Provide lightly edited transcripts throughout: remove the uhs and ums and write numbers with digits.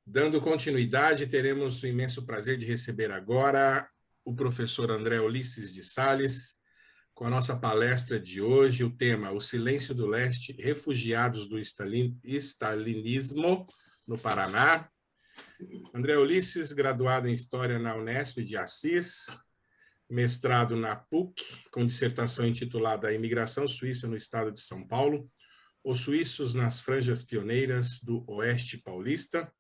Dando continuidade, teremos o imenso prazer de receber agora o professor André Ulisses de Sales, com a nossa palestra de hoje, o tema O Silêncio do Leste, Refugiados do Stalinismo no Paraná. André Ulisses, graduado em História na Unesp de Assis, mestrado na PUC, com dissertação intitulada A Imigração Suíça no Estado de São Paulo, Os Suíços nas Franjas Pioneiras do Oeste Paulista.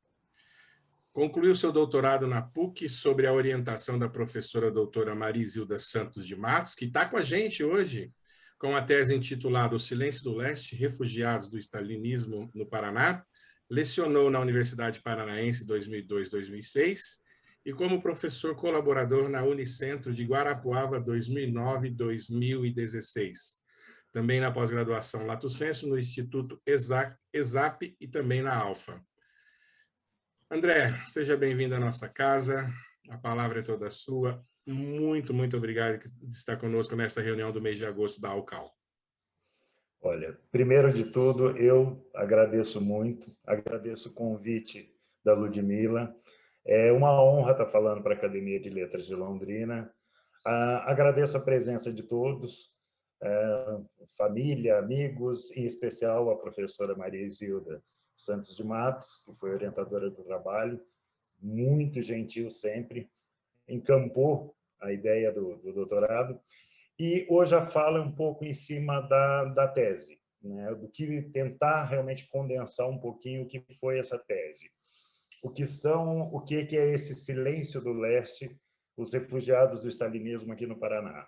Concluiu seu doutorado na PUC sob a orientação da professora doutora Marizilda Santos de Matos, que está com a gente hoje, com a tese intitulada O Silêncio do Leste, Refugiados do Stalinismo no Paraná. Lecionou na Universidade Paranaense 2002-2006 e como professor colaborador na Unicentro de Guarapuava 2009-2016. Também na pós-graduação Lato Sensu, no Instituto ESAP e também na Alfa. André, seja bem-vindo à nossa casa, a palavra é toda sua. Muito obrigado por estar conosco nessa reunião do mês de agosto da AUCAL. Olha, primeiro de tudo, eu agradeço muito, agradeço o convite da Ludmila. É uma honra estar falando para a Academia de Letras de Londrina. Agradeço a presença de todos, família, amigos, em especial a professora Maria Isilda Santos de Matos, que foi orientadora do trabalho, muito gentil sempre, encampou a ideia do doutorado. E hoje a fala é um pouco em cima da tese, né? Do que tentar realmente condensar um pouquinho o que foi essa tese. O que é esse silêncio do leste, os refugiados do stalinismo aqui no Paraná.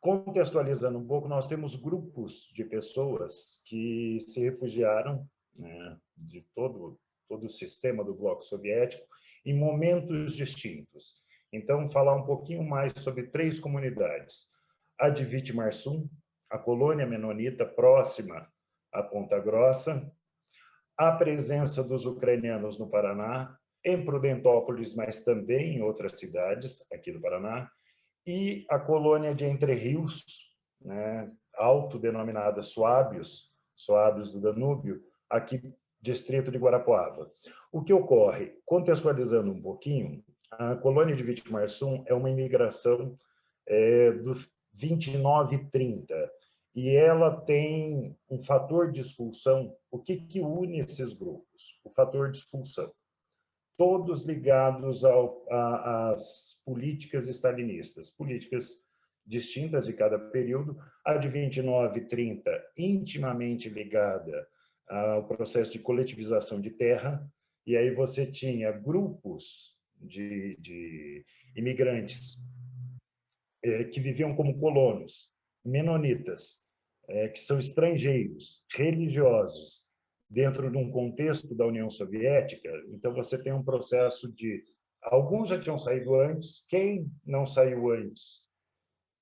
Contextualizando um pouco, nós temos grupos de pessoas que se refugiaram, né, de todo o sistema do bloco soviético em momentos distintos. Então, falar um pouquinho mais sobre 3 comunidades. A de Vitimarsum, a colônia menonita próxima à Ponta Grossa, a presença dos ucranianos no Paraná, em Prudentópolis, mas também em outras cidades aqui do Paraná, e a colônia de Entre Rios, né, autodenominada Suábios do Danúbio, aqui distrito de Guarapuava. O que ocorre? Contextualizando um pouquinho, a colônia de Vitimarsum é uma imigração do 29 e 30, e ela tem um fator de expulsão. O que une esses grupos? O fator de expulsão. Todos ligados às políticas stalinistas, políticas distintas de cada período. A de 29 e 30, intimamente ligada ao processo de coletivização de terra, e aí você tinha grupos de imigrantes que viviam como colonos, menonitas, que são estrangeiros, religiosos, dentro de um contexto da União Soviética. Então, você tem um processo de... Alguns já tinham saído antes, quem não saiu antes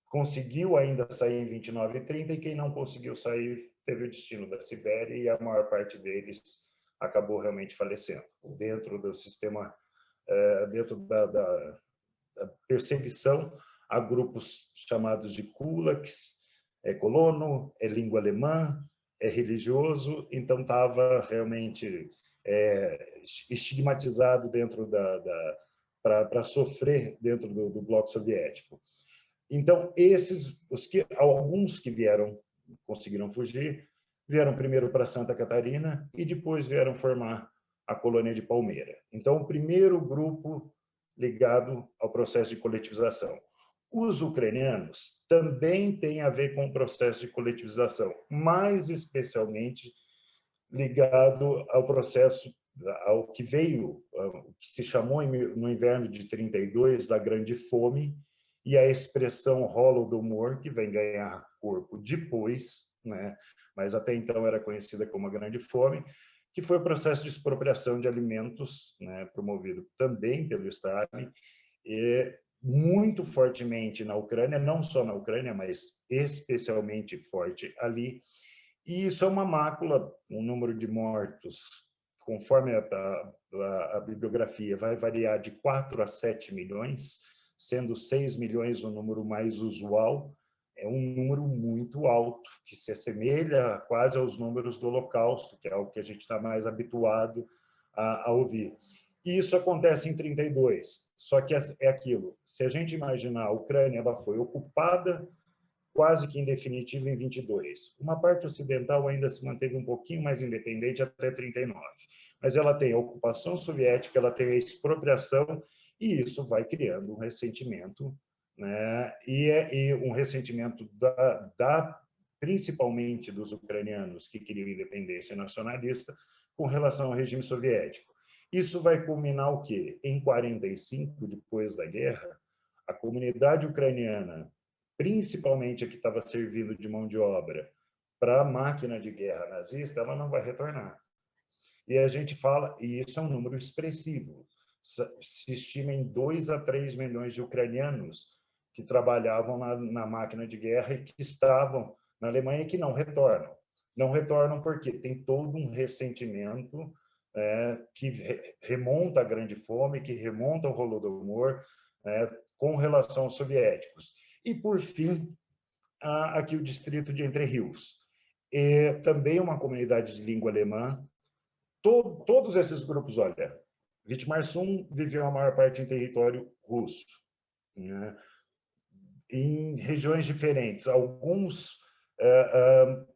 conseguiu ainda sair em 29 e 30, e quem não conseguiu sair teve o destino da Sibéria, e a maior parte deles acabou realmente falecendo. Dentro do sistema, dentro da perseguição a grupos chamados de kulaks, colono, língua alemã, religioso, então estava realmente estigmatizado dentro para sofrer dentro do bloco soviético. Então, alguns que conseguiram fugir, vieram primeiro para Santa Catarina e depois vieram formar a colônia de Palmeira. Então, o primeiro grupo ligado ao processo de coletivização. Os ucranianos também têm a ver com o processo de coletivização, mais especialmente ligado ao processo, ao que veio, o que se chamou no inverno de 32 da Grande Fome, e a expressão Holodomor, que vem ganhar corpo depois, né? Mas até então era conhecida como a Grande Fome, que foi o processo de expropriação de alimentos, né, promovido também pelo Stalin, e muito fortemente na Ucrânia, não só na Ucrânia, mas especialmente forte ali. E isso é uma mácula, o número de mortos, conforme a bibliografia, vai variar de 4 a 7 milhões, sendo 6 milhões o número mais usual. É um número muito alto, que se assemelha quase aos números do Holocausto, que é algo que a gente está mais habituado a ouvir. E isso acontece em 32. Só que é aquilo, se a gente imaginar, a Ucrânia ela foi ocupada quase que em definitivo em 22. Uma parte ocidental ainda se manteve um pouquinho mais independente até 39. Mas ela tem a ocupação soviética, ela tem a expropriação, e isso vai criando um ressentimento, né? E um ressentimento principalmente dos ucranianos que queriam independência nacionalista com relação ao regime soviético. Isso vai culminar o quê? Em 45, depois da guerra, a comunidade ucraniana, principalmente a que estava servindo de mão de obra para a máquina de guerra nazista, ela não vai retornar. E a gente fala, e isso é um número expressivo, se estima em 2 a 3 milhões de ucranianos que trabalhavam na máquina de guerra e que estavam na Alemanha e que não retornam. Não retornam porque tem todo um ressentimento que remonta à Grande Fome, que remonta ao Holodomor, com relação aos soviéticos. E, por fim, aqui o distrito de Entre Rios. Também uma comunidade de língua alemã. Todos esses grupos, olha, Vitimarsum viveu a maior parte em território russo, né? Em regiões diferentes, alguns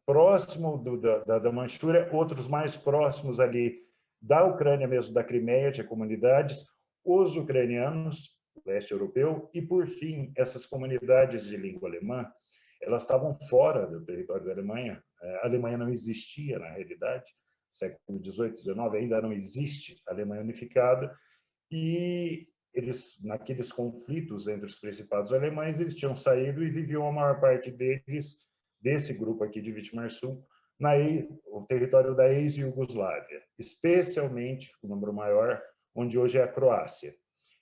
próximo da Manchúria, outros mais próximos ali da Ucrânia mesmo, da Crimeia, tinha comunidades, os ucranianos, leste europeu, e, por fim, essas comunidades de língua alemã, elas estavam fora do território da Alemanha. A Alemanha não existia, na realidade, século XVIII, XIX, ainda não existe a Alemanha unificada, e eles, naqueles conflitos entre os principados alemães, eles tinham saído e viviam a maior parte deles, desse grupo aqui de Vitimarsum, o território da ex-Iugoslávia, especialmente, o número maior, onde hoje é a Croácia.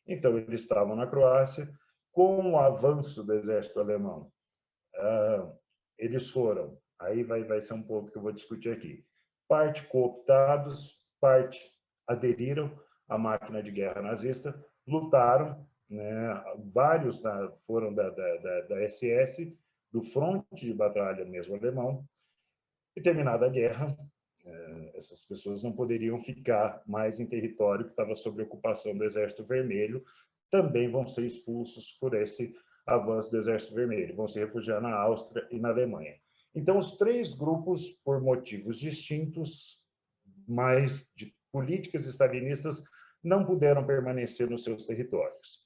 Então, eles estavam na Croácia, com o avanço do exército alemão. Eles foram, aí vai ser um ponto que eu vou discutir aqui, parte cooptados, parte aderiram à máquina de guerra nazista, lutaram, né? Vários foram da SS, do fronte de batalha mesmo alemão, e terminada a guerra, essas pessoas não poderiam ficar mais em território que estava sob ocupação do Exército Vermelho, também vão ser expulsos por esse avanço do Exército Vermelho, vão se refugiar na Áustria e na Alemanha. Então, os três grupos, por motivos distintos, mas de políticas stalinistas, não puderam permanecer nos seus territórios.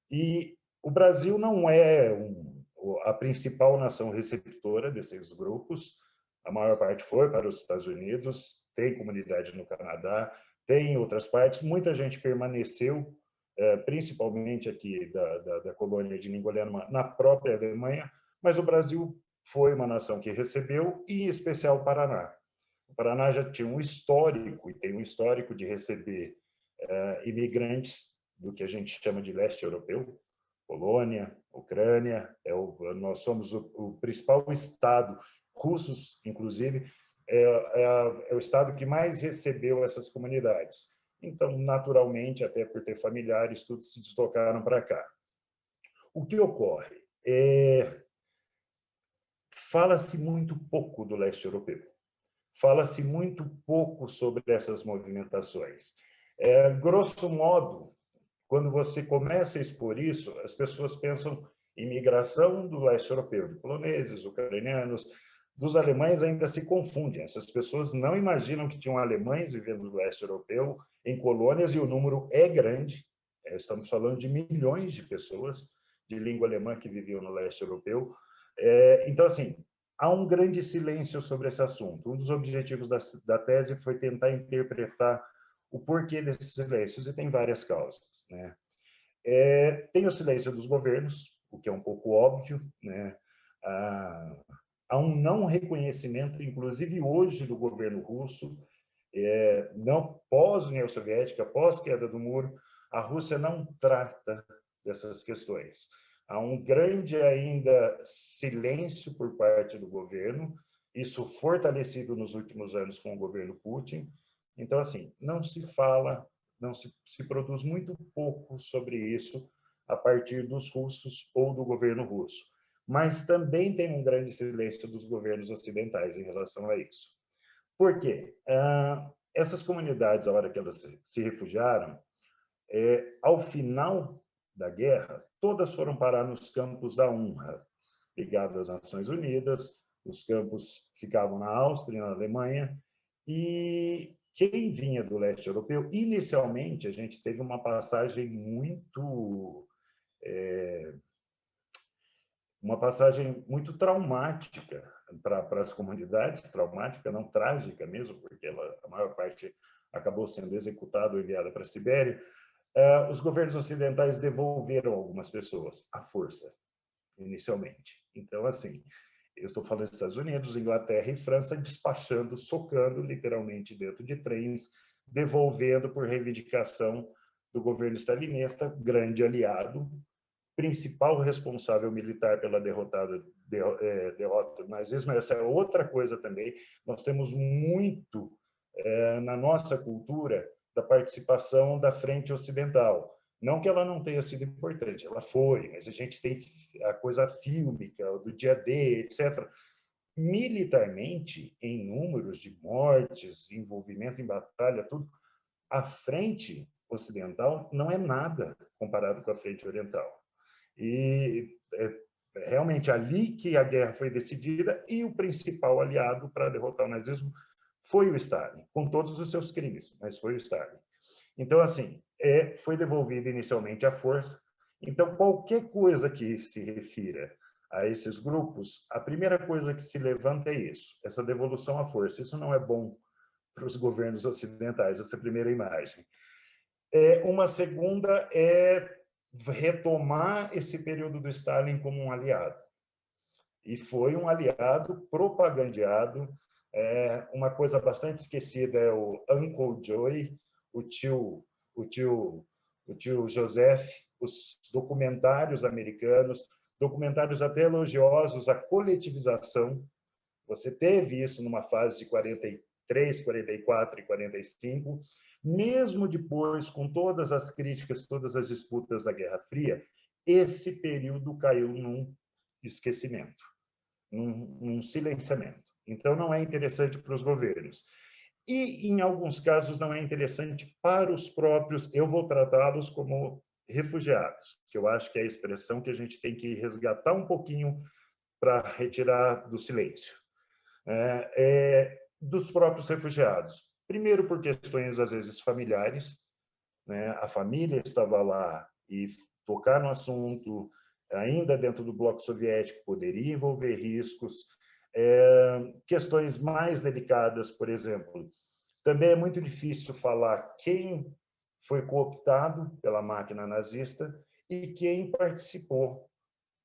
E o Brasil não é a principal nação receptora desses grupos, a maior parte foi para os Estados Unidos, tem comunidade no Canadá, tem em outras partes, muita gente permaneceu, principalmente aqui da colônia de língua alemã, na própria Alemanha, mas o Brasil foi uma nação que recebeu, e em especial o Paraná. O Paraná já tinha um histórico, e tem um histórico de receber imigrantes do que a gente chama de leste europeu, Polônia, Ucrânia, nós somos o principal estado, russos, inclusive, é o estado que mais recebeu essas comunidades. Então, naturalmente, até por ter familiares, todos se deslocaram para cá. O que ocorre? Fala-se muito pouco do leste europeu. Fala-se muito pouco sobre essas movimentações. Grosso modo, quando você começa a expor isso, as pessoas pensam em migração do leste europeu, de poloneses, ucranianos, dos alemães ainda se confundem. Essas pessoas não imaginam que tinham alemães vivendo no leste europeu, em colônias, e o número é grande. Estamos falando de milhões de pessoas de língua alemã que viviam no leste europeu. Então, assim, há um grande silêncio sobre esse assunto. Um dos objetivos da tese foi tentar interpretar o porquê desses silêncios, e tem várias causas, né? Tem o silêncio dos governos, o que é um pouco óbvio, né? Há um não reconhecimento, inclusive hoje, do governo russo, não pós-União Soviética, pós-queda do muro, a Rússia não trata dessas questões. Há um grande ainda silêncio por parte do governo, isso fortalecido nos últimos anos com o governo Putin. Então, assim, não se fala, não se produz muito pouco sobre isso a partir dos russos ou do governo russo. Mas também tem um grande silêncio dos governos ocidentais em relação a isso. Por quê? Essas comunidades, a hora que elas se refugiaram, ao final da guerra, todas foram parar nos campos da UNRWA, ligados às Nações Unidas. Os campos ficavam na Áustria e na Alemanha, e quem vinha do leste europeu, inicialmente, a gente teve uma passagem muito traumática para as comunidades, traumática, não trágica mesmo, porque a maior parte acabou sendo executada ou enviada para a Sibéria. Os governos ocidentais devolveram algumas pessoas à força, inicialmente. Então, assim, eu estou falando dos Estados Unidos, Inglaterra e França despachando, socando, literalmente, dentro de trens, devolvendo por reivindicação do governo stalinista, grande aliado, principal responsável militar pela derrota do nazismo. Essa é outra coisa também. Nós temos muito na nossa cultura da participação da Frente Ocidental. Não que ela não tenha sido importante, ela foi, mas a gente tem a coisa fílmica, do dia D, etc. Militarmente, em números de mortes, envolvimento em batalha, tudo, a Frente Ocidental não é nada comparado com a Frente Oriental. E realmente ali que a guerra foi decidida, e o principal aliado para derrotar o nazismo foi o Stalin, com todos os seus crimes, mas foi o Stalin. Então, assim, foi devolvida inicialmente à força. Então, qualquer coisa que se refira a esses grupos, a primeira coisa que se levanta é isso, essa devolução à força. Isso não é bom para os governos ocidentais, essa primeira imagem. Uma segunda é retomar esse período do Stalin como um aliado. E foi um aliado propagandeado. Uma coisa bastante esquecida é o Uncle Joey, o tio Joseph, os documentários americanos, documentários até elogiosos à coletivização. Você teve isso numa fase de 43, 44 e 45. Mesmo depois, com todas as críticas, todas as disputas da Guerra Fria, esse período caiu num esquecimento, num silenciamento. Então, não é interessante para os governos. E, em alguns casos, não é interessante para os próprios, eu vou tratá-los como refugiados, que eu acho que é a expressão que a gente tem que resgatar um pouquinho para retirar do silêncio. Dos próprios refugiados. Primeiro, por questões, às vezes, familiares. A família estava lá e tocar no assunto, ainda dentro do bloco soviético, poderia envolver riscos. Questões mais delicadas, por exemplo, também é muito difícil falar quem foi cooptado pela máquina nazista e quem participou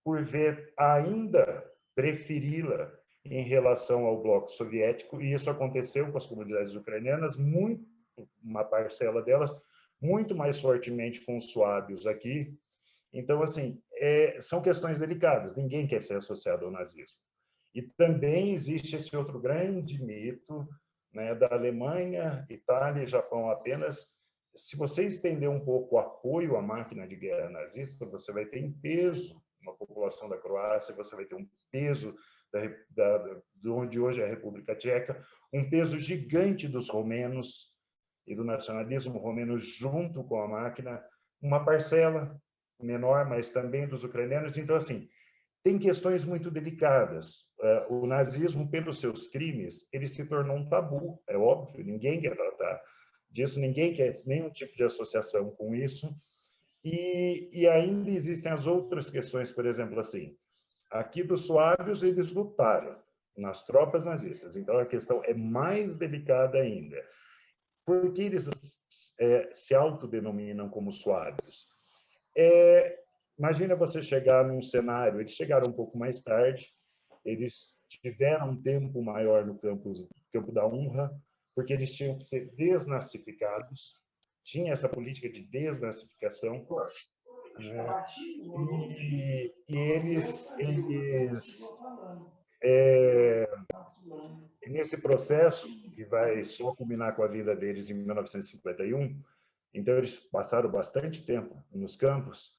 por ver ainda preferi-la em relação ao bloco soviético, e isso aconteceu com as comunidades ucranianas, uma parcela delas, muito mais fortemente com os suábios aqui. Então, assim, são questões delicadas, ninguém quer ser associado ao nazismo. E também existe esse outro grande mito, né, da Alemanha, Itália e Japão apenas. Se você estender um pouco o apoio à máquina de guerra nazista, você vai ter em peso uma população da Croácia, você vai ter um peso de onde hoje é a República Tcheca, um peso gigante dos romenos e do nacionalismo romeno junto com a máquina, uma parcela menor, mas também dos ucranianos. Então, assim, tem questões muito delicadas. O nazismo, pelos seus crimes, ele se tornou um tabu, é óbvio, ninguém quer tratar disso, ninguém quer nenhum tipo de associação com isso. E ainda existem as outras questões, por exemplo, assim, aqui dos suábios eles lutaram nas tropas nazistas, então a questão é mais delicada ainda. Por que eles se autodenominam como suábios? Imagina você chegar num cenário, eles chegaram um pouco mais tarde, eles tiveram um tempo maior no campo da UNRWA, porque eles tinham que ser desnazificados, tinha essa política de desnazificação, e eles nesse processo, que vai só culminar com a vida deles em 1951, então eles passaram bastante tempo nos campos,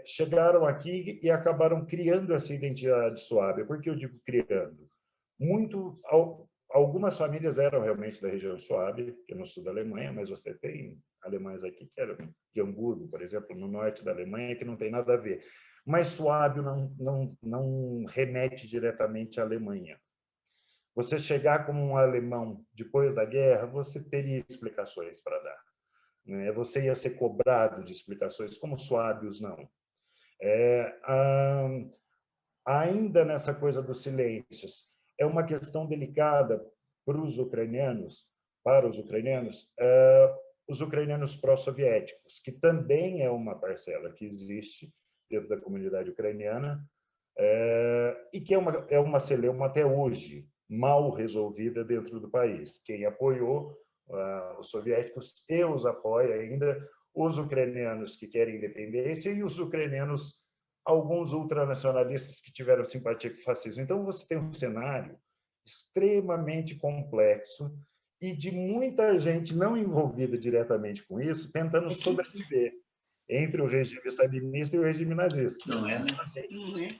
chegaram aqui e acabaram criando essa identidade suave. Por que eu digo criando? Muito Algumas famílias eram realmente da região suábia, que é no sul da Alemanha, mas você tem alemães aqui que eram de Hamburgo, por exemplo, no norte da Alemanha, que não tem nada a ver. Mas suábio não remete diretamente à Alemanha. Você chegar como um alemão depois da guerra, você teria explicações para dar, né? Você ia ser cobrado de explicações, como suábios não. Ainda nessa coisa dos silêncios, é uma questão delicada para os ucranianos pró-soviéticos, que também é uma parcela que existe dentro da comunidade ucraniana, e que é uma celeuma até hoje mal resolvida dentro do país. Quem apoiou os soviéticos e os apoia ainda, os ucranianos que querem independência e os ucranianos, alguns ultranacionalistas que tiveram simpatia com o fascismo. Então, você tem um cenário extremamente complexo e de muita gente não envolvida diretamente com isso, tentando sobreviver entre o regime stalinista e o regime nazista. Não é, né? Assim,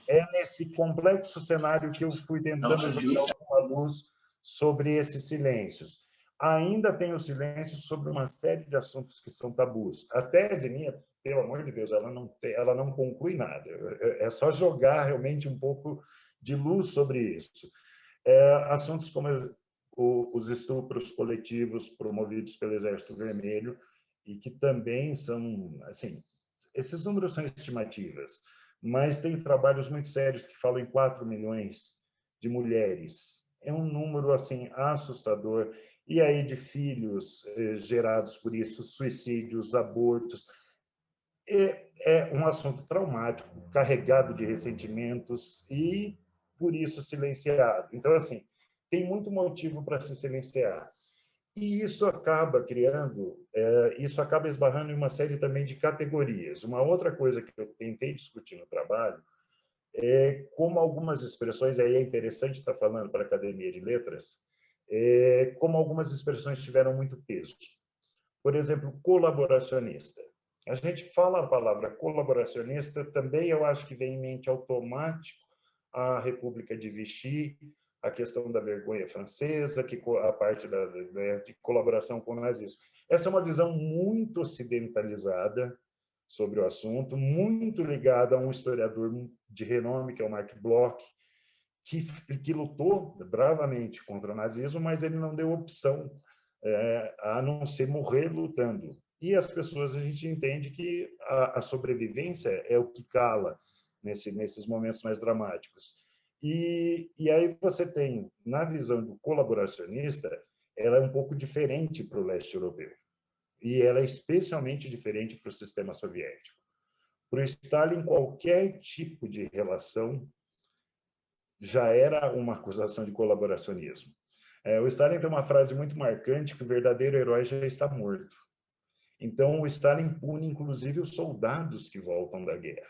é nesse complexo cenário que eu fui tentando jogar alguma luz sobre esses silêncios. Ainda tem o silêncio sobre uma série de assuntos que são tabus. A tese minha, pelo amor de Deus, ela não conclui nada. É só jogar realmente um pouco de luz sobre isso. Assuntos como os estupros coletivos promovidos pelo Exército Vermelho, e que também são, assim, esses números são estimativas, mas tem trabalhos muito sérios que falam em 4 milhões de mulheres. É um número assim assustador. E aí de filhos gerados por isso, suicídios, abortos. É um assunto traumático, carregado de ressentimentos e, por isso, silenciado. Então, assim, tem muito motivo para se silenciar. E isso acaba esbarrando em uma série também de categorias. Uma outra coisa que eu tentei discutir no trabalho é como algumas expressões, aí é interessante estar falando para a Academia de Letras, como algumas expressões tiveram muito peso. Por exemplo, colaboracionista. A gente fala a palavra colaboracionista, também eu acho que vem em mente automático a República de Vichy, a questão da vergonha francesa, a parte de colaboração com o nazismo. Essa é uma visão muito ocidentalizada sobre o assunto, muito ligada a um historiador de renome, que é o Marc Bloch, que lutou bravamente contra o nazismo, mas ele não deu opção a não ser morrer lutando. E as pessoas, a gente entende que a sobrevivência é o que cala nesses momentos mais dramáticos. E aí você tem, na visão do colaboracionista, ela é um pouco diferente para o leste europeu. E ela é especialmente diferente para o sistema soviético. Para o Stalin, qualquer tipo de relação já era uma acusação de colaboracionismo. O Stalin tem uma frase muito marcante que o verdadeiro herói já está morto. Então, o Stalin pune, inclusive, os soldados que voltam da guerra.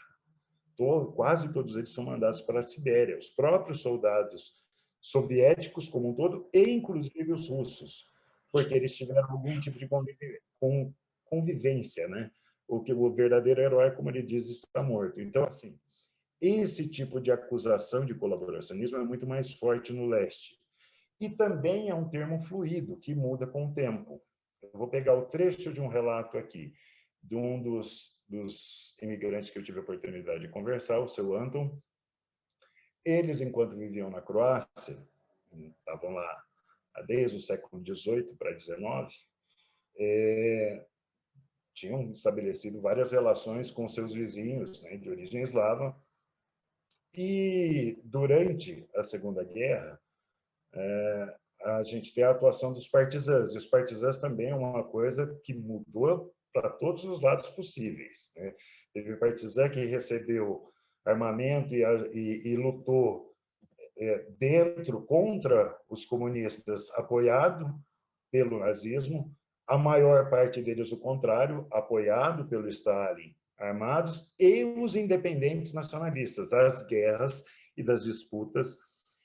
Quase todos eles são mandados para a Sibéria. Os próprios soldados soviéticos como um todo, e inclusive os russos, porque eles tiveram algum tipo de convivência, né? O verdadeiro herói, como ele diz, está morto. Então, assim, esse tipo de acusação de colaboracionismo é muito mais forte no leste. E também é um termo fluido, que muda com o tempo. Eu vou pegar o trecho de um relato aqui, de um dos imigrantes que eu tive a oportunidade de conversar, o seu Anton. Eles, enquanto viviam na Croácia, estavam lá desde o século XVIII para XIX, tinham estabelecido várias relações com seus vizinhos, né, de origem eslava. E, durante a Segunda Guerra, a gente tem a atuação dos partisãs. E os partisãs também é uma coisa que mudou para todos os lados possíveis, né? Teve partisã que recebeu armamento e lutou dentro contra os comunistas, apoiado pelo nazismo. A maior parte deles o contrário, apoiado pelo Stalin, armados, e os independentes nacionalistas, das guerras e das disputas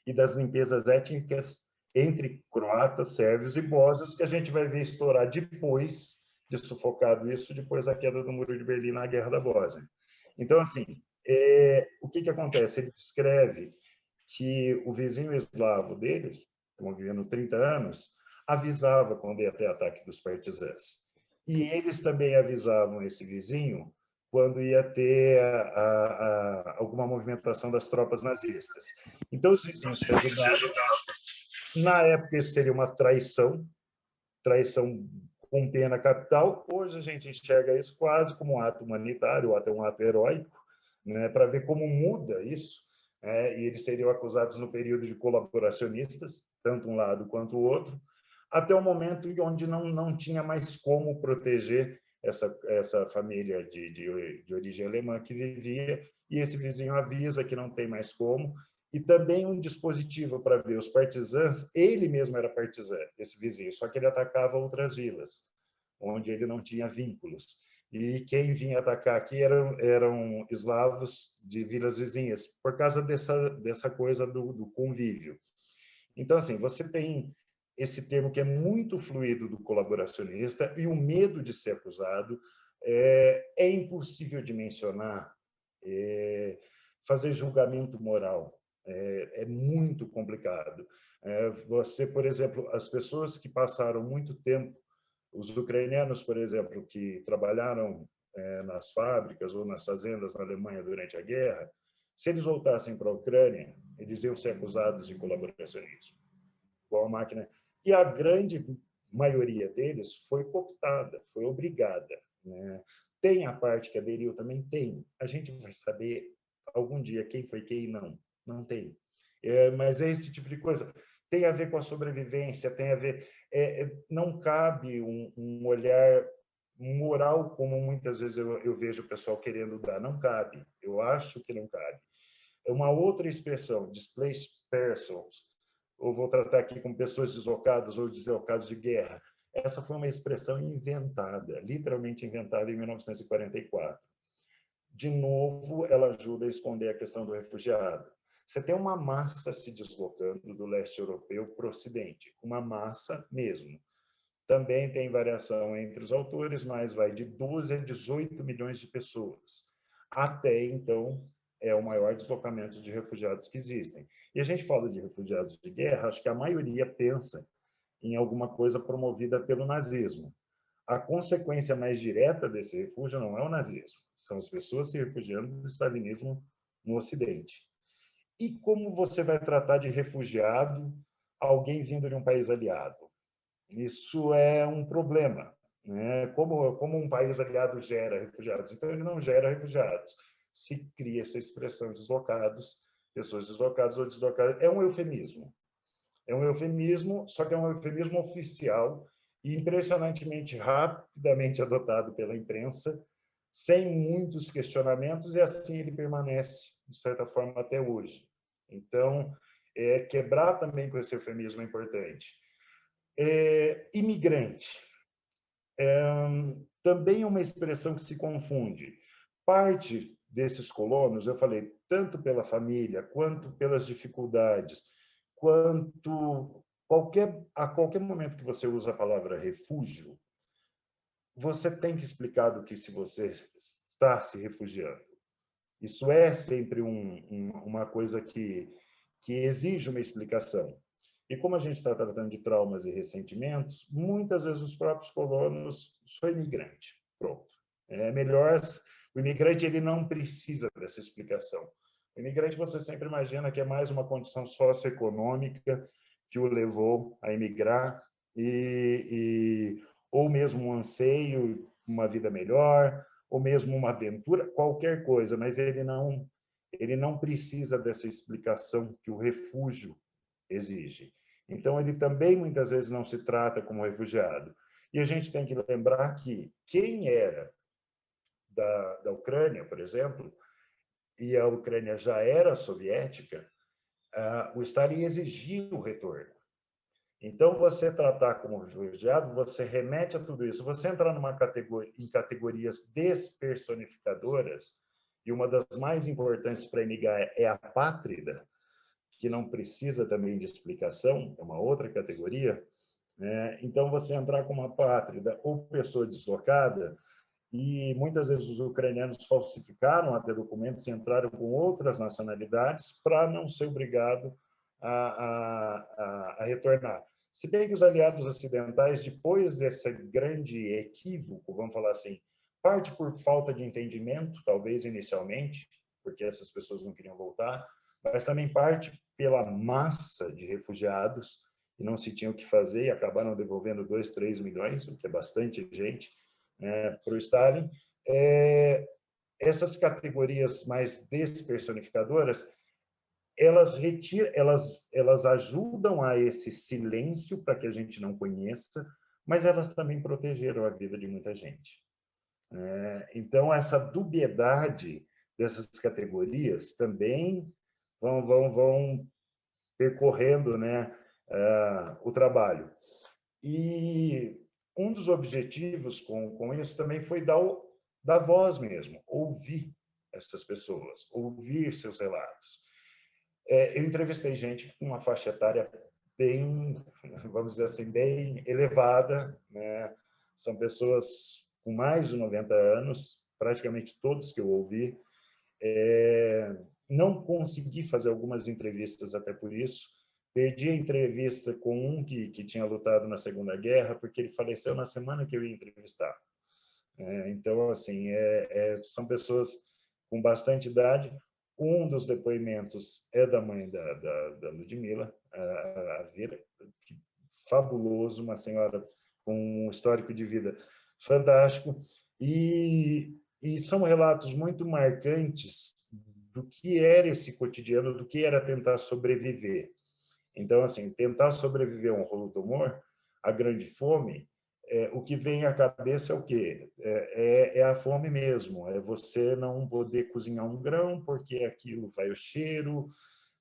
e das limpezas étnicas entre croatas, sérvios e bósnios, que a gente vai ver estourar depois de sufocado isso, depois da queda do Muro de Berlim na Guerra da Bósnia. Então, assim, o que acontece? Ele descreve que o vizinho eslavo deles estão vivendo 30 anos, avisava quando ia ter ataque dos partisãs. E eles também avisavam esse vizinho quando ia ter alguma movimentação das tropas nazistas. Então, os vizinhos se ajudavam. Na época, isso seria uma traição com pena capital. Hoje, a gente enxerga isso quase como um ato humanitário, até um ato heróico, né, para ver como muda isso. E eles seriam acusados no período de colaboracionistas, tanto um lado quanto o outro, até o momento em onde não tinha mais como proteger essa família de origem alemã que vivia, e esse vizinho avisa que não tem mais como, e também um dispositivo para ver os partisãs. Ele mesmo era partisã, esse vizinho, só que ele atacava outras vilas, onde ele não tinha vínculos. E quem vinha atacar aqui eram eslavos de vilas vizinhas, por causa dessa coisa do convívio. Então, assim, você tem esse termo que é muito fluido do colaboracionista e o medo de ser acusado. É impossível de mencionar, fazer julgamento moral. É muito complicado. Você, por exemplo, as pessoas que passaram muito tempo, os ucranianos, por exemplo, que trabalharam nas fábricas ou nas fazendas na Alemanha durante a guerra, se eles voltassem para a Ucrânia, eles iam ser acusados de colaboracionismo, igual a máquina. E a grande maioria deles foi cooptada, foi obrigada, né? Tem a parte que aderiu, também tem. A gente vai saber algum dia quem foi quem, não tem. Mas é esse tipo de coisa. Tem a ver com a sobrevivência, tem a ver... não cabe um olhar moral, como muitas vezes eu vejo o pessoal querendo dar. Não cabe. Eu acho que não cabe. É uma outra expressão, displaced persons, ou vou tratar aqui com pessoas deslocadas ou deslocados de guerra. Essa foi uma expressão inventada, literalmente inventada em 1944. De novo, ela ajuda a esconder a questão do refugiado. Você tem uma massa se deslocando do leste europeu para o ocidente, uma massa mesmo. Também tem variação entre os autores, mas vai de 12 a 18 milhões de pessoas. Até então, é o maior deslocamento de refugiados que existem. E a gente fala de refugiados de guerra, acho que a maioria pensa em alguma coisa promovida pelo nazismo. A consequência mais direta desse refúgio não é o nazismo, são as pessoas se refugiando do stalinismo no Ocidente. E como você vai tratar de refugiado alguém vindo de um país aliado? Isso é um problema, né? Como um país aliado gera refugiados? Então, ele não gera refugiados. Se cria essa expressão deslocados, pessoas deslocadas ou deslocadas. É um eufemismo. É um eufemismo, só que é um eufemismo oficial e impressionantemente rapidamente adotado pela imprensa, sem muitos questionamentos, e assim ele permanece, de certa forma, até hoje. Então, quebrar também com esse eufemismo é importante. Imigrante. Também é uma expressão que se confunde. Parte desses colonos, eu falei, tanto pela família, quanto pelas dificuldades, quanto a qualquer momento que você usa a palavra refúgio, você tem que explicar do que se você está se refugiando. Isso é sempre uma coisa que exige uma explicação. E como a gente está tratando de traumas e ressentimentos, muitas vezes os próprios colonos, sou imigrante, pronto. É melhor, o imigrante ele não precisa dessa explicação. O imigrante você sempre imagina que é mais uma condição socioeconômica que o levou a emigrar, ou mesmo um anseio, uma vida melhor, ou mesmo uma aventura, qualquer coisa, mas ele não precisa dessa explicação que o refúgio exige. Então, ele também muitas vezes não se trata como refugiado. E a gente tem que lembrar que quem era da Ucrânia, por exemplo, e a Ucrânia já era soviética, o Stalin exigia o retorno. Então, você tratar como refugiado, você remete a tudo isso. Você entrar em categorias despersonificadoras, e uma das mais importantes para emigrar é a pátrida, que não precisa também de explicação, é uma outra categoria, né? Então, você entrar como uma pátrida ou pessoa deslocada, e muitas vezes os ucranianos falsificaram até documentos e entraram com outras nacionalidades para não ser obrigado a a retornar. Se bem que os aliados ocidentais, depois desse grande equívoco, vamos falar assim, parte por falta de entendimento, talvez inicialmente, porque essas pessoas não queriam voltar, mas também parte pela massa de refugiados, e não se tinha o que fazer, e acabaram devolvendo 2, 3 milhões, o que é bastante gente, para o Stalin. Essas categorias mais despersonificadoras, elas ajudam a esse silêncio para que a gente não conheça, mas elas também protegeram a vida de muita gente. Então, essa dubiedade dessas categorias também vão percorrendo, né, o trabalho. E um dos objetivos com isso também foi dar voz mesmo, ouvir essas pessoas, ouvir seus relatos. Eu entrevistei gente com uma faixa etária bem, vamos dizer assim, bem elevada, né? São pessoas com mais de 90 anos, praticamente todos que eu ouvi. Não consegui fazer algumas entrevistas até por isso. Perdi a entrevista com um que tinha lutado na Segunda Guerra, porque ele faleceu na semana que eu ia entrevistar. Então, assim, são pessoas com bastante idade. Um dos depoimentos é da mãe da Ludmila, a Vera, fabuloso, uma senhora com um histórico de vida fantástico. E são relatos muito marcantes do que era esse cotidiano, do que era tentar sobreviver. Então, assim, tentar sobreviver a um holodomor, a grande fome, o que vem à cabeça é o quê? É a fome mesmo, é você não poder cozinhar um grão porque aquilo vai o cheiro,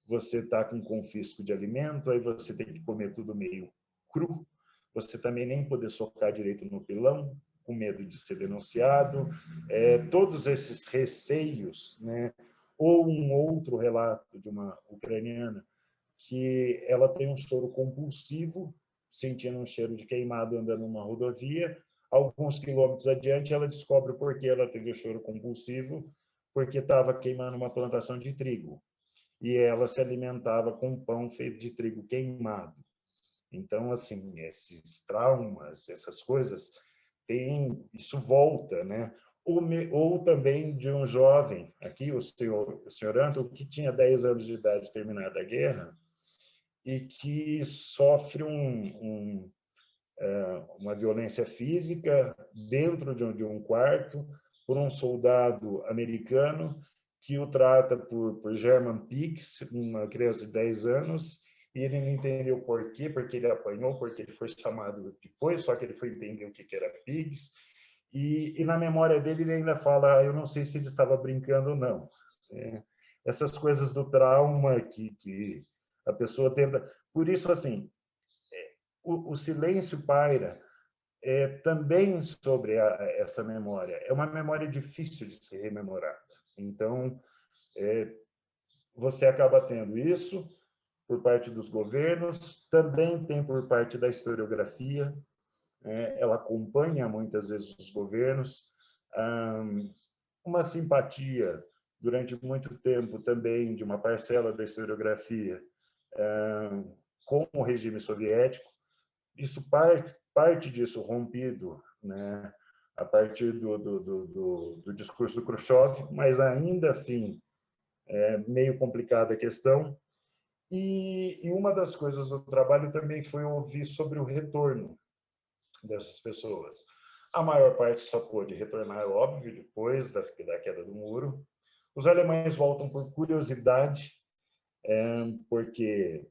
você está com confisco de alimento, aí você tem que comer tudo meio cru, você também nem poder socar direito no pilão, com medo de ser denunciado, todos esses receios, né? Ou um outro relato de uma ucraniana que ela tem um choro compulsivo, sentindo um cheiro de queimado andando numa rodovia. Alguns quilômetros adiante, ela descobre por que ela teve o choro compulsivo, porque estava queimando uma plantação de trigo. E ela se alimentava com pão feito de trigo queimado. Então, assim, esses traumas, essas coisas, isso volta, né? Ou também de um jovem, aqui o senhor Anton, que tinha 10 anos de idade terminada a guerra, e que sofre uma violência física dentro de um quarto por um soldado americano que o trata por German Pigs, uma criança de 10 anos, e ele não entendeu por quê, porque ele apanhou, porque ele foi chamado depois, só que ele foi entender o que era Pigs, e na memória dele ele ainda fala, eu não sei se ele estava brincando ou não. Essas coisas do trauma que a pessoa tenta... Por isso, assim, o silêncio paira também sobre essa memória. É uma memória difícil de ser rememorada. Então, você acaba tendo isso por parte dos governos, também tem por parte da historiografia, ela acompanha muitas vezes os governos, uma simpatia durante muito tempo também de uma parcela da historiografia com o regime soviético. Isso parte disso rompido, né, a partir do discurso do Khrushchev, mas ainda assim é meio complicada a questão. E uma das coisas do trabalho também foi ouvir sobre o retorno dessas pessoas. A maior parte só pôde retornar, óbvio, depois da queda do muro. Os alemães voltam por curiosidade, porque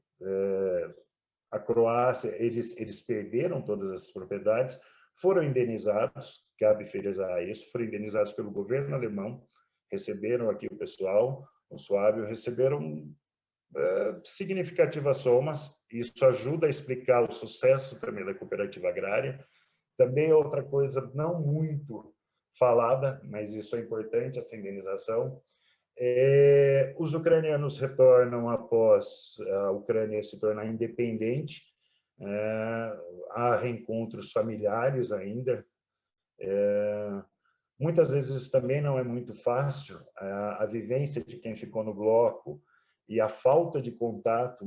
a Croácia, eles perderam todas essas propriedades, foram indenizados, cabe frisar isso, foram indenizados pelo governo alemão, receberam aqui o pessoal, o Suábio, receberam significativas somas, isso ajuda a explicar o sucesso também da cooperativa agrária. Também é outra coisa não muito falada, mas isso é importante, essa indenização. Os ucranianos retornam após a Ucrânia se tornar independente. Há reencontros familiares ainda. Muitas vezes isso também não é muito fácil. A vivência de quem ficou no bloco e a falta de contato,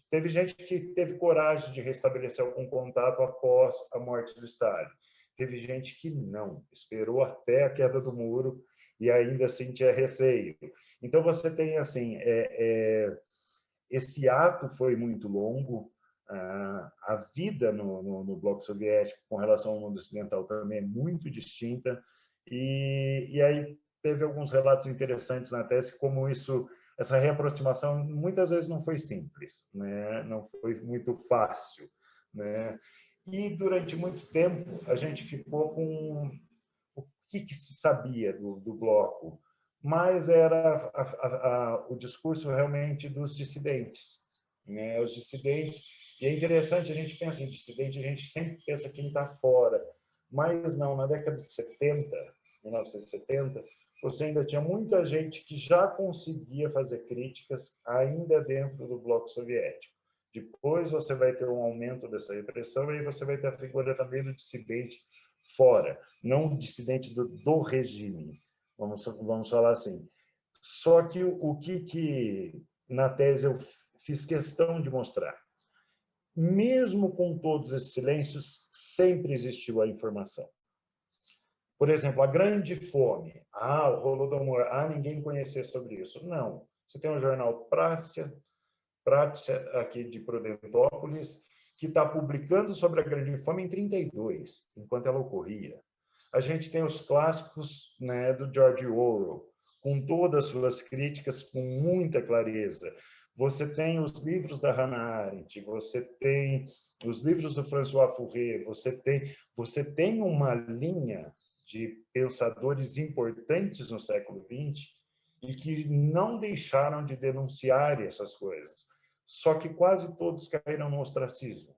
teve gente que teve coragem de restabelecer algum contato após a morte do Stalin. Teve gente que não, esperou até a queda do muro e ainda sentia receio. Então, você tem, assim, esse ato foi muito longo, a vida no bloco soviético com relação ao mundo ocidental também é muito distinta, e aí teve alguns relatos interessantes na tese, como essa reaproximação muitas vezes não foi simples, né? Não foi muito fácil, né? E durante muito tempo a gente ficou com o que se sabia do bloco, mas era o discurso realmente dos dissidentes, né? Os dissidentes, e é interessante, a gente pensa em dissidente, a gente sempre pensa quem está fora, mas não, na década de 70, 1970, você ainda tinha muita gente que já conseguia fazer críticas ainda dentro do bloco soviético. Depois você vai ter um aumento dessa repressão e aí você vai ter a figura também do dissidente fora, não dissidente do regime, vamos falar assim. Só que o que na tese eu fiz questão de mostrar, mesmo com todos esses silêncios, sempre existiu a informação. Por exemplo, a grande fome. O Holodomor. Ninguém conhecia sobre isso. Não. Você tem o jornal Prácia aqui de Prudentópolis, que está publicando sobre a grande fome em 32, enquanto ela ocorria. A gente tem os clássicos, né, do George Orwell, com todas as suas críticas, com muita clareza. Você tem os livros da Hannah Arendt, você tem os livros do François Fourier, você tem uma linha de pensadores importantes no século XX e que não deixaram de denunciar essas coisas. Só que quase todos caíram no ostracismo.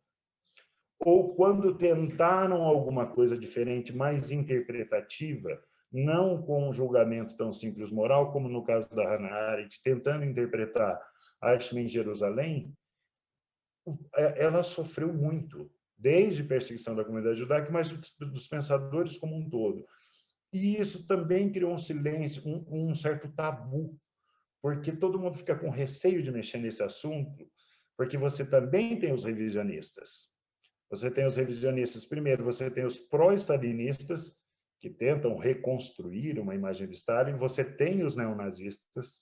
Ou quando tentaram alguma coisa diferente, mais interpretativa, não com um julgamento tão simples moral, como no caso da Hannah Arendt, tentando interpretar Eichmann em Jerusalém, ela sofreu muito, desde perseguição da comunidade judaica, mas dos pensadores como um todo. E isso também criou um silêncio, um certo tabu, porque todo mundo fica com receio de mexer nesse assunto, porque você também tem os revisionistas. Você tem os revisionistas, primeiro, você tem os pró-stalinistas, que tentam reconstruir uma imagem de Stalin, você tem os neonazistas,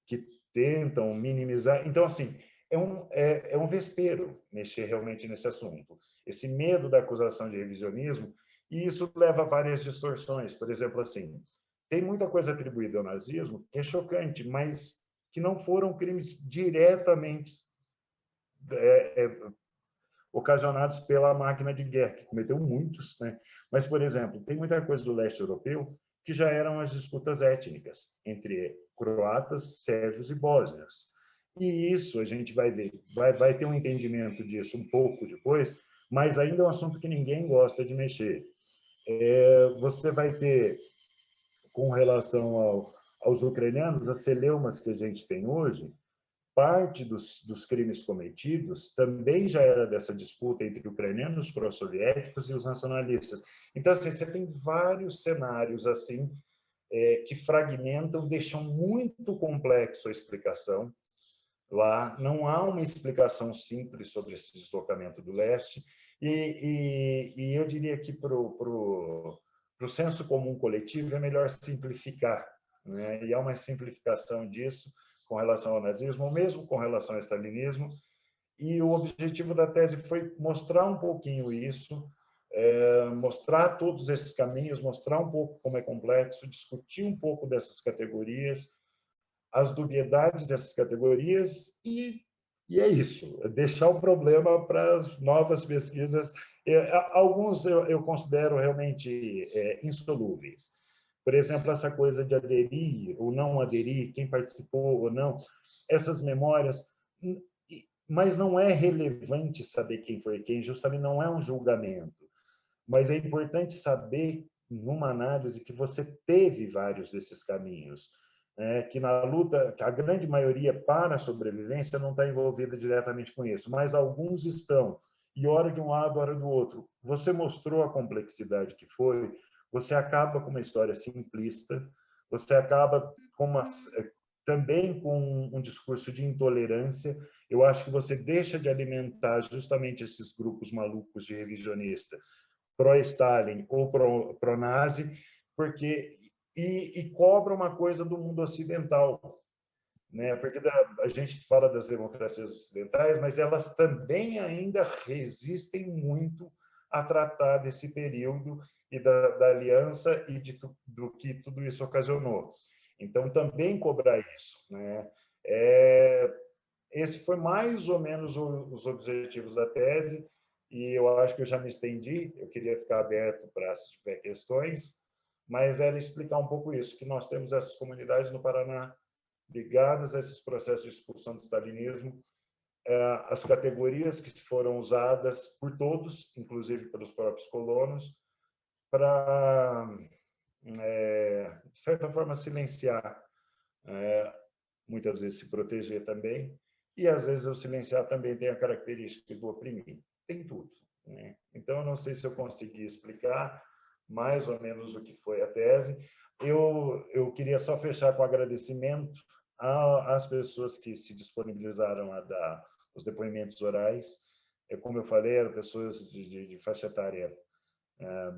que tentam minimizar. Então, assim, é um vespeiro mexer realmente nesse assunto. Esse medo da acusação de revisionismo, e isso leva a várias distorções. Por exemplo, assim, tem muita coisa atribuída ao nazismo que é chocante, mas que não foram crimes diretamente ocasionados pela máquina de guerra, que cometeu muitos, né? Mas, por exemplo, tem muita coisa do leste europeu que já eram as disputas étnicas entre croatas, sérvios e bósnios. E isso a gente vai ver, vai ter um entendimento disso um pouco depois, mas ainda é um assunto que ninguém gosta de mexer. Você vai ter, com relação aos ucranianos, as celeumas que a gente tem hoje, parte dos crimes cometidos também já era dessa disputa entre ucranianos pró-soviéticos e os nacionalistas. Então, assim, você tem vários cenários assim que fragmentam, deixam muito complexo a explicação. Lá não há uma explicação simples sobre esse deslocamento do leste, e eu diria que para o senso comum coletivo é melhor simplificar, né? E há uma simplificação disso com relação ao nazismo, ou mesmo com relação ao stalinismo, e o objetivo da tese foi mostrar um pouquinho isso, mostrar todos esses caminhos, mostrar um pouco como é complexo, discutir um pouco dessas categorias, as dubiedades dessas categorias, e é isso, deixar o problema para as novas pesquisas. Alguns eu considero realmente insolúveis. Por exemplo, essa coisa de aderir ou não aderir, quem participou ou não, essas memórias, mas não é relevante saber quem foi quem, justamente não é um julgamento, mas é importante saber, numa análise, que você teve vários desses caminhos, que na luta, que a grande maioria para a sobrevivência não está envolvida diretamente com isso, mas alguns estão, e hora de um lado, hora do outro. Você mostrou a complexidade que foi, você acaba com uma história simplista, você acaba com também com um discurso de intolerância. Eu acho que você deixa de alimentar justamente esses grupos malucos de revisionista, pró-Stalin ou pró-nazi, porque e cobra uma coisa do mundo ocidental, né? Porque a gente fala das democracias ocidentais, mas elas também ainda resistem muito a tratar desse período e da aliança e do que tudo isso ocasionou. Então, também cobrar isso, né? Esse foi mais ou menos os objetivos da tese, e eu acho que eu já me estendi, eu queria ficar aberto para se tiver questões, mas era explicar um pouco isso, que nós temos essas comunidades no Paraná ligadas a esses processos de expulsão do stalinismo, as categorias que foram usadas por todos, inclusive pelos próprios colonos, para, de certa forma, silenciar, muitas vezes se proteger também, e às vezes o silenciar também tem a característica do oprimir, tem tudo, né? Então, eu não sei se eu consegui explicar mais ou menos o que foi a tese. Eu queria só fechar com agradecimento às pessoas que se disponibilizaram a dar os depoimentos orais. Como eu falei, eram pessoas de faixa etária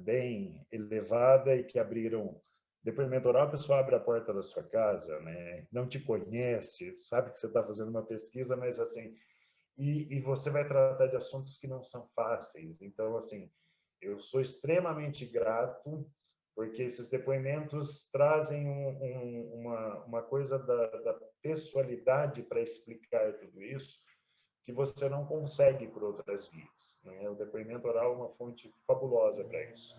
bem elevada e que abriram depoimento oral. A pessoa abre a porta da sua casa, né? Não te conhece, sabe que você está fazendo uma pesquisa, mas assim, e você vai tratar de assuntos que não são fáceis. Então, assim, eu sou extremamente grato porque esses depoimentos trazem uma coisa da pessoalidade para explicar tudo isso que você não consegue por outras vias, né? O depoimento oral é uma fonte fabulosa para isso.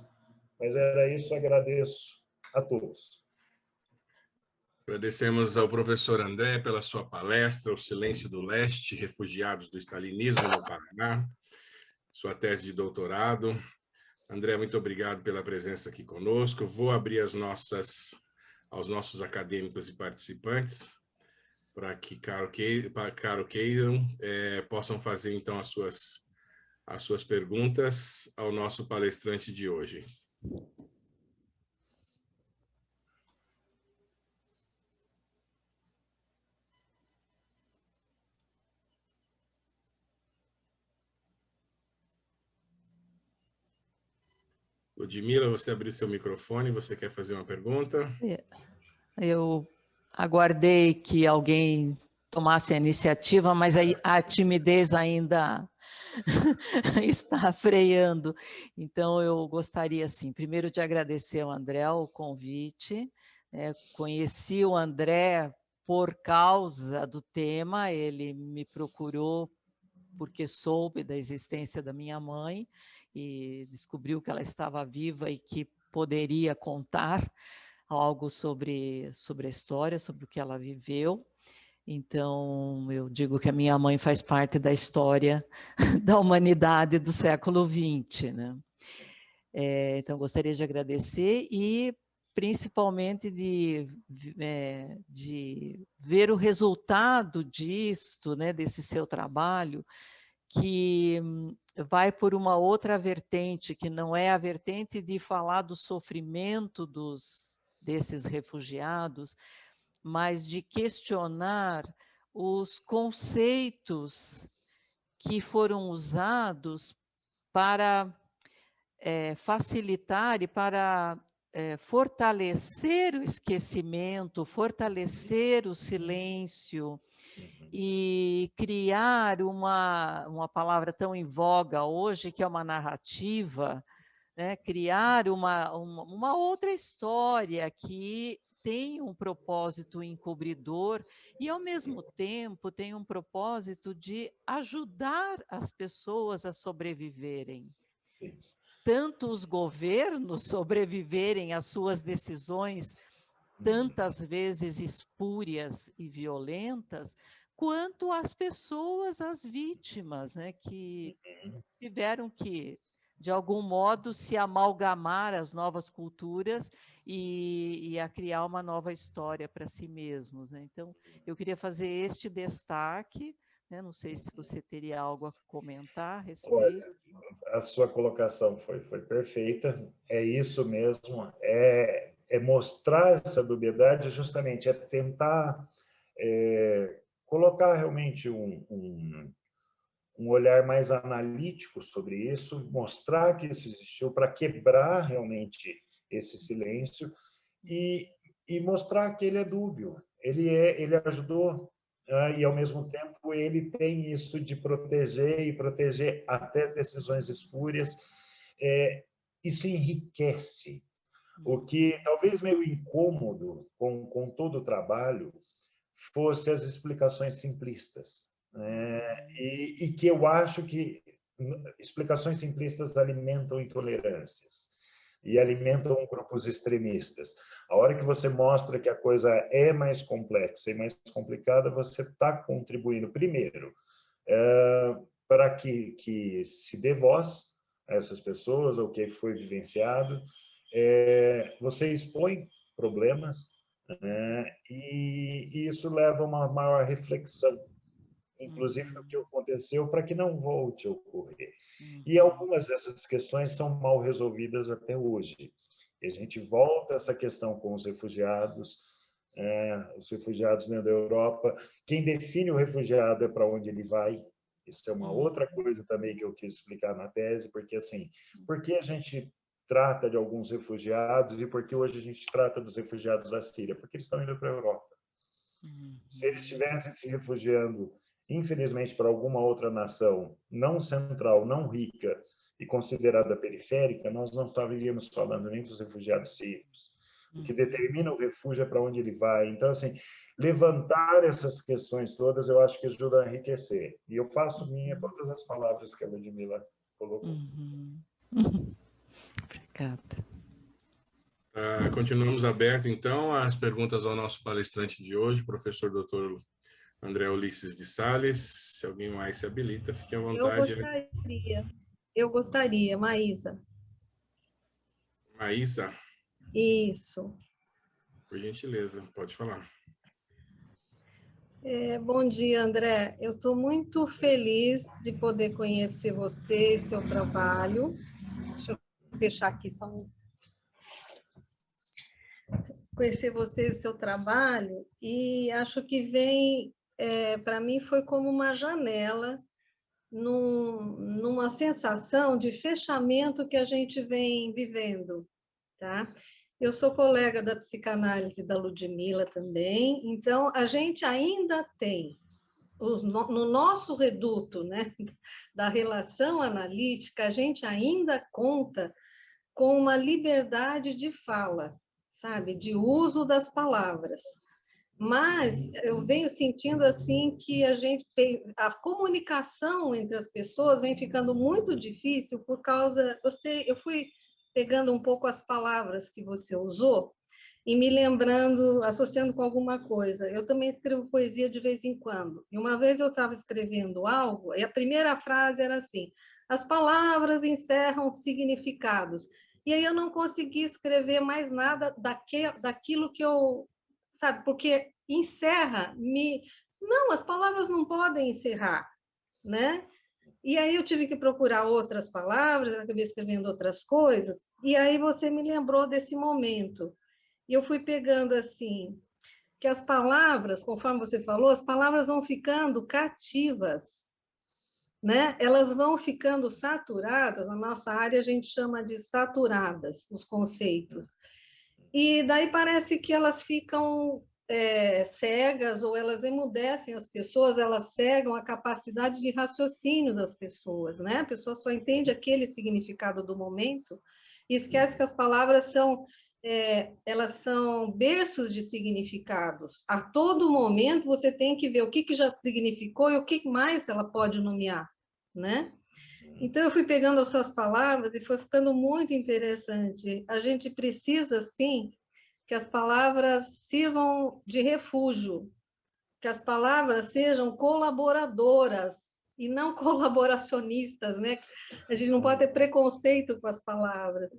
Mas era isso, agradeço a todos. Agradecemos ao professor André pela sua palestra, O Silêncio do Leste, Refugiados do Stalinismo no Paraná, sua tese de doutorado. André, muito obrigado pela presença aqui conosco. Vou abrir aos nossos acadêmicos e participantes para que, caso queiram, possam fazer, então, as suas perguntas ao nosso palestrante de hoje. Ludmila, você abriu seu microfone, você quer fazer uma pergunta? Eu aguardei que alguém tomasse a iniciativa, mas a timidez ainda está freando. Então, eu gostaria, assim, primeiro de agradecer ao André o convite. Conheci o André por causa do tema, ele me procurou porque soube da existência da minha mãe e descobriu que ela estava viva e que poderia contar algo sobre a história, sobre o que ela viveu. Então, eu digo que a minha mãe faz parte da história da humanidade do século XX, né? Então, gostaria de agradecer e, principalmente, de ver o resultado disto, né, desse seu trabalho, que vai por uma outra vertente, que não é a vertente de falar do sofrimento desses refugiados, mas de questionar os conceitos que foram usados para facilitar e para fortalecer o esquecimento, fortalecer o silêncio e criar uma palavra tão em voga hoje, que é uma narrativa, né? Criar uma outra história que tem um propósito encobridor e, ao mesmo tempo, tem um propósito de ajudar as pessoas a sobreviverem. Sim. Tanto os governos sobreviverem às suas decisões, tantas vezes espúrias e violentas, quanto as pessoas, as vítimas, né, que tiveram que, de algum modo, se amalgamar às novas culturas e a criar uma nova história para si mesmos, né? Então, eu queria fazer este destaque, né? Não sei se você teria algo a comentar a respeito. Olha, a sua colocação foi perfeita, é isso mesmo, é mostrar essa dubiedade, justamente, é tentar colocar realmente um olhar mais analítico sobre isso, mostrar que isso existiu para quebrar realmente esse silêncio e mostrar que ele é dúbio, ele ajudou, né? E ao mesmo tempo ele tem isso de proteger e proteger até decisões espúrias. Isso enriquece. O que talvez meio incômodo com todo o trabalho fosse as explicações simplistas, né? E que eu acho que explicações simplistas alimentam intolerâncias e alimentam grupos extremistas. A hora que você mostra que a coisa é mais complexa e mais complicada, você está contribuindo, primeiro, para que se dê voz a essas pessoas, ao que foi vivenciado. Você expõe problemas, né? E isso leva a uma maior reflexão, inclusive do que aconteceu, para que não volte a ocorrer. E algumas dessas questões são mal resolvidas até hoje. E a gente volta a essa questão com os refugiados dentro da Europa. Quem define o refugiado é para onde ele vai. Isso é uma outra coisa também que eu quis explicar na tese, porque assim, por que a gente trata de alguns refugiados e por que hoje a gente trata dos refugiados da Síria? Porque eles estão indo para a Europa. Se eles estivessem se refugiando, infelizmente, para alguma outra nação não central, não rica e considerada periférica, nós não estaríamos falando nem dos refugiados sírios. O que determina o refúgio é para onde ele vai. Então, assim, levantar essas questões todas, eu acho que ajuda a enriquecer. E eu faço minha todas as palavras que a Ludmila colocou. Obrigada. Continuamos aberto, então, às perguntas ao nosso palestrante de hoje, professor Dr. André Ulisses de Sales. Se alguém mais se habilita, fique à vontade. Eu gostaria, Maísa. Maísa? Isso. Por gentileza, pode falar. Bom dia, André. Eu estou muito feliz de poder conhecer você e seu trabalho. Deixa eu fechar aqui só um... Conhecer você e seu trabalho, e acho que vem, para mim, foi como uma janela numa sensação de fechamento que a gente vem vivendo, tá? Eu sou colega da psicanálise da Ludmila também, então a gente ainda tem, no nosso reduto, né, da relação analítica, a gente ainda conta com uma liberdade de fala, sabe, de uso das palavras. Mas eu venho sentindo assim que a comunicação entre as pessoas vem ficando muito difícil por causa... Eu fui pegando um pouco as palavras que você usou e me lembrando, associando com alguma coisa. Eu também escrevo poesia de vez em quando. E uma vez eu estava escrevendo algo e a primeira frase era assim: as palavras encerram significados. E aí eu não consegui escrever mais nada daquilo que eu... Sabe, porque encerra, Não, as palavras não podem encerrar, né? E aí eu tive que procurar outras palavras, acabei escrevendo outras coisas, e aí você me lembrou desse momento. E eu fui pegando assim, que as palavras, conforme você falou, as palavras vão ficando cativas, né? Elas vão ficando saturadas, na nossa área a gente chama de saturadas, os conceitos. E daí parece que elas ficam cegas, ou elas emudecem as pessoas, elas cegam a capacidade de raciocínio das pessoas, né? A pessoa só entende aquele significado do momento e esquece que as palavras elas são berços de significados. A todo momento você tem que ver o que já significou e o que mais ela pode nomear, né? Então, eu fui pegando as suas palavras e foi ficando muito interessante. A gente precisa, sim, que as palavras sirvam de refúgio, que as palavras sejam colaboradoras e não colaboracionistas, né? A gente não pode ter preconceito com as palavras.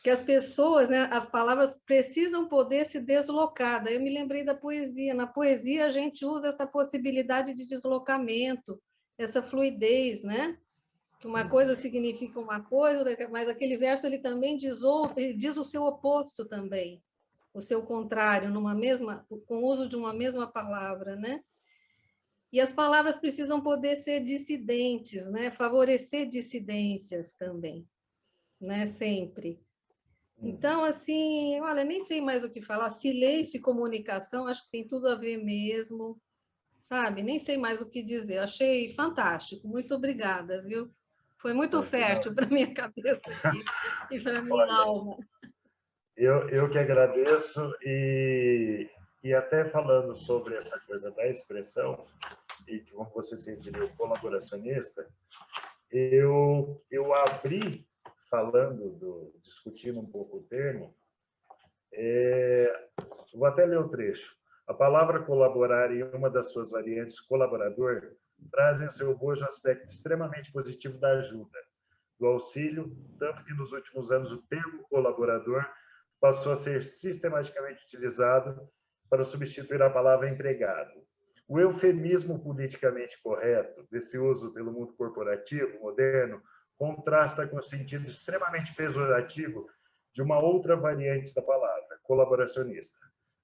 Que as pessoas, né, as palavras precisam poder se deslocar. Daí eu me lembrei da poesia. Na poesia, a gente usa essa possibilidade de deslocamento, essa fluidez, né? Que uma coisa significa uma coisa, mas aquele verso ele também diz outra, ele diz o seu oposto também, o seu contrário com o uso de uma mesma palavra, né? E as palavras precisam poder ser dissidentes, né? Favorecer dissidências também, né? Sempre. Então, assim, olha, nem sei mais o que falar. Silêncio e comunicação, acho que tem tudo a ver mesmo, sabe? Nem sei mais o que dizer. Eu achei fantástico. Muito obrigada, viu? Foi muito fértil para minha cabeça aqui e para minha alma. Eu que agradeço e até falando sobre essa coisa da expressão e que, como você se referiu, colaboracionista, eu abri discutindo um pouco o termo, vou até ler o trecho. A palavra colaborar e uma das suas variantes, colaborador, trazem o seu bojo aspecto extremamente positivo da ajuda, do auxílio, tanto que nos últimos anos o termo colaborador passou a ser sistematicamente utilizado para substituir a palavra empregado. O eufemismo politicamente correto desse uso pelo mundo corporativo moderno contrasta com o sentido extremamente pejorativo de uma outra variante da palavra, colaboracionista.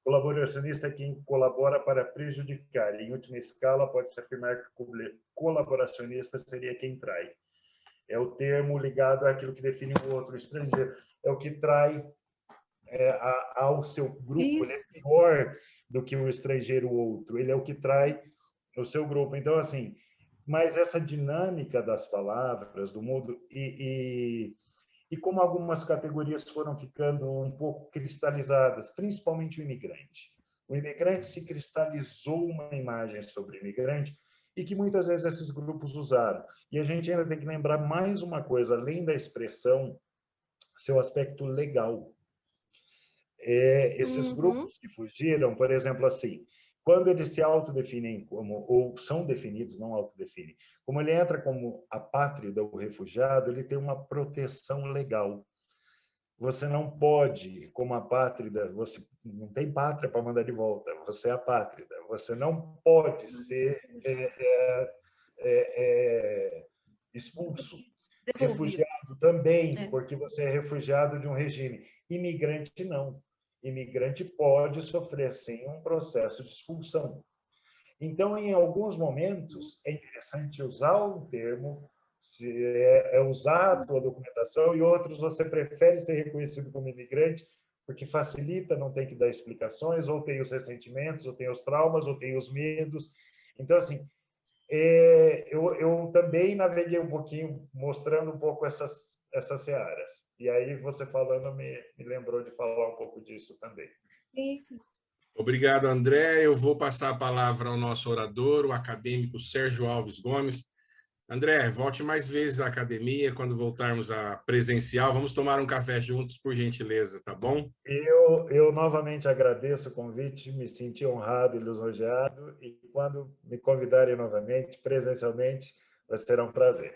Colaboracionista é quem colabora para prejudicar. Em última escala, pode-se afirmar que colaboracionista seria quem trai. É o termo ligado àquilo que define o outro, estrangeiro. É o que trai ao seu grupo. Ele é pior do que o estrangeiro outro. Ele é o que trai o seu grupo. Então, assim, mas essa dinâmica das palavras, do mundo, e como algumas categorias foram ficando um pouco cristalizadas, principalmente o imigrante. O imigrante se cristalizou uma imagem sobre o imigrante e que muitas vezes esses grupos usaram. E a gente ainda tem que lembrar mais uma coisa, além da expressão, seu aspecto legal. Esses grupos que fugiram, por exemplo, assim, quando eles se autodefinem como, ou são definidos, não autodefinem, como ele entra como apátrida ou refugiado, ele tem uma proteção legal. Você não pode, como apátrida, você não tem pátria para mandar de volta, você é apátrida. Você não pode ser expulso. Refugiado também, porque você é refugiado de um regime. Imigrante, não. Imigrante pode sofrer, sim, um processo de expulsão. Então, em alguns momentos, é interessante usar o termo, usar a tua documentação, e outros você prefere ser reconhecido como imigrante, porque facilita, não tem que dar explicações, ou tem os ressentimentos, ou tem os traumas, ou tem os medos. Então, assim, eu também naveguei um pouquinho, mostrando um pouco essas searas. E aí, você falando, me lembrou de falar um pouco disso também. Obrigado, André. Eu vou passar a palavra ao nosso orador, o acadêmico Sérgio Alves Gomes. André, volte mais vezes à academia quando voltarmos a presencial. Vamos tomar um café juntos, por gentileza, tá bom? Eu novamente agradeço o convite, me senti honrado e lisonjeado, e quando me convidarem novamente, presencialmente, vai ser um prazer.